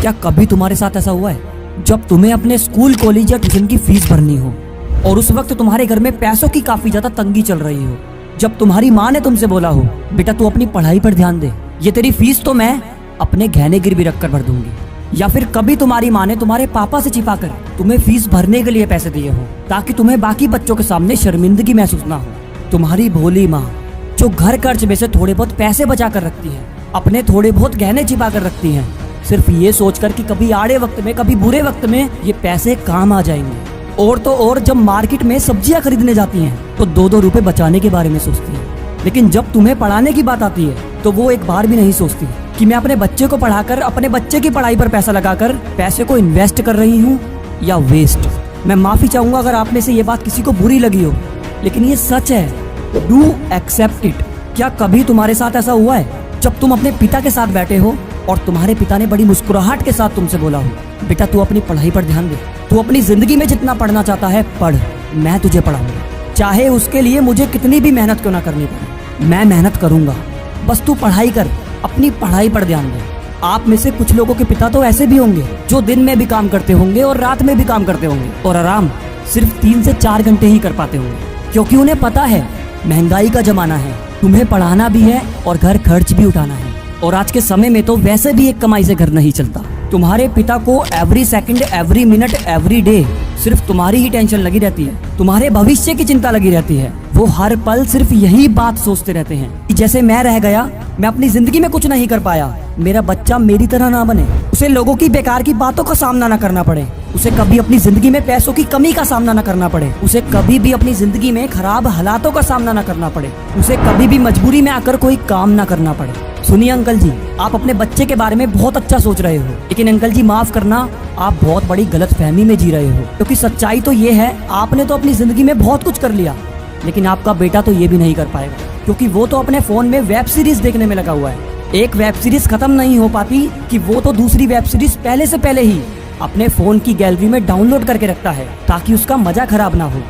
क्या कभी तुम्हारे साथ ऐसा हुआ है जब तुम्हें अपने स्कूल कॉलेज या ट्यूशन की फीस भरनी हो और उस वक्त तुम्हारे घर में पैसों की काफी ज्यादा तंगी चल रही हो, जब तुम्हारी माँ ने तुमसे बोला हो बेटा तू अपनी पढ़ाई पर ध्यान दे, ये तेरी फीस तो मैं अपने गहने गिरवी रखकर भर दूंगी। या फिर कभी तुम्हारी माँ ने तुम्हारे पापा से छिपाकर तुम्हें फीस भरने के लिए पैसे दिए हो ताकि तुम्हें बाकी बच्चों के सामने शर्मिंदगी महसूस ना हो। तुम्हारी भोली माँ जो घर खर्च में से थोड़े बहुत पैसे बचा कर रखती है, अपने थोड़े बहुत गहने छिपा कर रखती है, सिर्फ ये सोचकर कि कभी आड़े वक्त में कभी बुरे वक्त में ये पैसे काम आ जाएंगे। और तो और जब मार्केट में सब्जियां खरीदने जाती हैं तो 2-2 रुपए बचाने के बारे में सोचती है, लेकिन जब तुम्हें पढ़ाने की बात आती है तो वो एक बार भी नहीं सोचती कि मैं अपने बच्चे को पढ़ाकर अपने बच्चे की पढ़ाई पर पैसा लगाकर पैसे को इन्वेस्ट कर रही हूँ या वेस्ट। मैं माफी चाहूंगा अगर आप में से ये बात किसी को बुरी लगी हो, लेकिन ये सच है। Do accept it. क्या कभी तुम्हारे साथ ऐसा हुआ है जब तुम अपने पिता के साथ बैठे हो और तुम्हारे पिता ने बड़ी मुस्कुराहट के साथ तुमसे बोला हो बेटा तू अपनी पढ़ाई पर ध्यान दे, तू अपनी जिंदगी में जितना पढ़ना चाहता है पढ़, मैं तुझे पढ़ाऊंगा, चाहे उसके लिए मुझे कितनी भी मेहनत क्यों ना करनी पड़े, मैं मेहनत करूंगा, बस तू पढ़ाई कर, अपनी पढ़ाई पर ध्यान दे। आप में से कुछ लोगों के पिता तो ऐसे भी होंगे जो दिन में भी काम करते होंगे और रात में भी काम करते होंगे और आराम सिर्फ 3 से 4 घंटे ही कर पाते होंगे, क्योंकि उन्हें पता है महंगाई का जमाना है, तुम्हें पढ़ाना भी है और घर खर्च भी उठाना है, और आज के समय में तो वैसे भी एक कमाई से घर नहीं चलता। तुम्हारे पिता को every second, every minute, every day सिर्फ तुम्हारी ही टेंशन लगी रहती है, तुम्हारे भविष्य की चिंता लगी रहती है। वो हर पल सिर्फ यही बात सोचते रहते हैं कि जैसे मैं रह गया, मैं अपनी जिंदगी में कुछ नहीं कर पाया, मेरा बच्चा मेरी तरह ना बने, उसे लोगों की बेकार की बातों का सामना ना करना पड़े, उसे कभी अपनी जिंदगी में पैसों की कमी का सामना ना करना पड़े, उसे कभी भी अपनी जिंदगी में खराब हालातों का सामना ना करना पड़े, उसे कभी भी मजबूरी में आकर कोई काम ना करना पड़े। सुनिए अंकल जी, आप अपने बच्चे के बारे में बहुत अच्छा सोच रहे हो, लेकिन अंकल जी माफ करना, आप बहुत बड़ी गलतफहमी में जी रहे हो, क्योंकि सच्चाई तो ये है आपने तो अपनी जिंदगी में बहुत कुछ कर लिया, लेकिन आपका बेटा तो ये भी नहीं कर पाएगा, क्योंकि वो तो अपने फोन में वेब सीरीज देखने में लगा हुआ है। एक वेब सीरीज खत्म नहीं हो पाती कि वो तो दूसरी वेब सीरीज पहले से पहले ही अपने फोन की गैलरी में डाउनलोड करके रखता है ताकि उसका मजा खराब ना हो।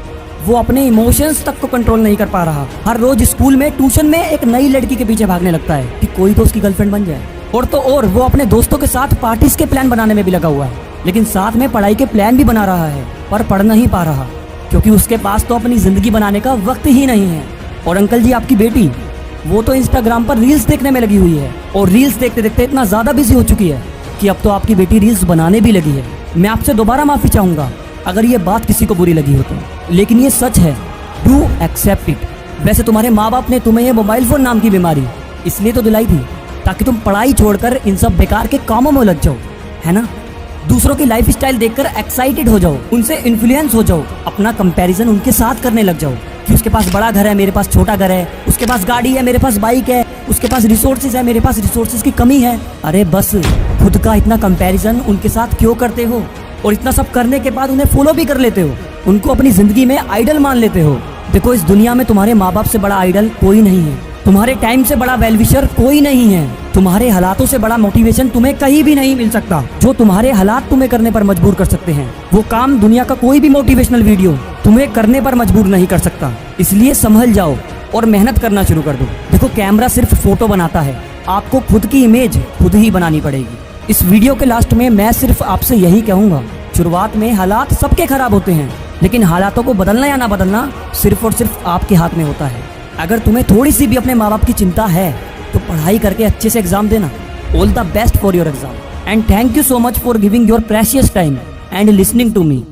वो अपने इमोशंस तक को कंट्रोल नहीं कर पा रहा, हर रोज स्कूल में ट्यूशन में एक नई लड़की के पीछे भागने लगता है कि कोई तो उसकी गर्लफ्रेंड बन जाए, और तो और वो अपने दोस्तों के साथ पार्टीज के प्लान बनाने में भी लगा हुआ है, लेकिन साथ में पढ़ाई के प्लान भी बना रहा है, पर पढ़ नहीं पा रहा क्योंकि उसके पास तो अपनी जिंदगी बनाने का वक्त ही नहीं है। और अंकल जी आपकी बेटी वो तो इंस्टाग्राम पर रील्स देखने में लगी हुई है, और रील्स देखते देखते इतना ज्यादा बिजी हो चुकी है कि अब तो आपकी बेटी रील्स बनाने भी लगी है। मैं आपसे दोबारा माफी चाहूंगा अगर ये बात किसी को बुरी लगी हो तो, लेकिन ये सच है। Do accept it. वैसे तुम्हारे माँ बाप ने तुम्हें ये मोबाइल फोन नाम की बीमारी इसलिए तो दिलाई थी ताकि तुम पढ़ाई छोड़कर इन सब बेकार के कामों में लग जाओ, है ना? दूसरों की लाइफ स्टाइल देखकर एक्साइटेड हो जाओ, उनसे इन्फ्लुएंस हो जाओ, अपना कंपैरिजन उनके साथ करने लग जाओ कि उसके पास बड़ा घर है, मेरे पास छोटा घर है, उसके पास गाड़ी है, मेरे पास बाइक है, उसके पास रिसोर्सेज है, मेरे पास रिसोर्सेज की कमी है। अरे बस, खुद का इतना कंपैरिजन उनके साथ क्यों करते हो? और इतना सब करने के बाद उन्हें फॉलो भी कर लेते हो, उनको अपनी जिंदगी में आइडल मान लेते हो। देखो, इस दुनिया में तुम्हारे माँ बाप से बड़ा आइडल कोई नहीं है, तुम्हारे टाइम से बड़ा वेलविशर कोई नहीं है, तुम्हारे हालातों से बड़ा मोटिवेशन तुम्हें कहीं भी नहीं मिल सकता। जो तुम्हारे हालात तुम्हें करने पर मजबूर कर सकते हैं, वो काम दुनिया का कोई भी मोटिवेशनल वीडियो तुम्हें करने पर मजबूर नहीं कर सकता। इसलिए संभल जाओ और मेहनत करना शुरू कर दो। देखो, कैमरा सिर्फ फोटो बनाता है, आपको खुद की इमेज खुद ही बनानी पड़ेगी। इस वीडियो के लास्ट में मैं सिर्फ आपसे यही कहूंगा, शुरुआत में हालात सबके खराब होते हैं, लेकिन हालातों को बदलना या ना बदलना सिर्फ और सिर्फ आपके हाथ में होता है। अगर तुम्हें थोड़ी सी भी अपने माँ बाप की चिंता है तो पढ़ाई करके अच्छे से एग्जाम देना। All the best for your exam and thank you so much for giving your precious time and listening to me.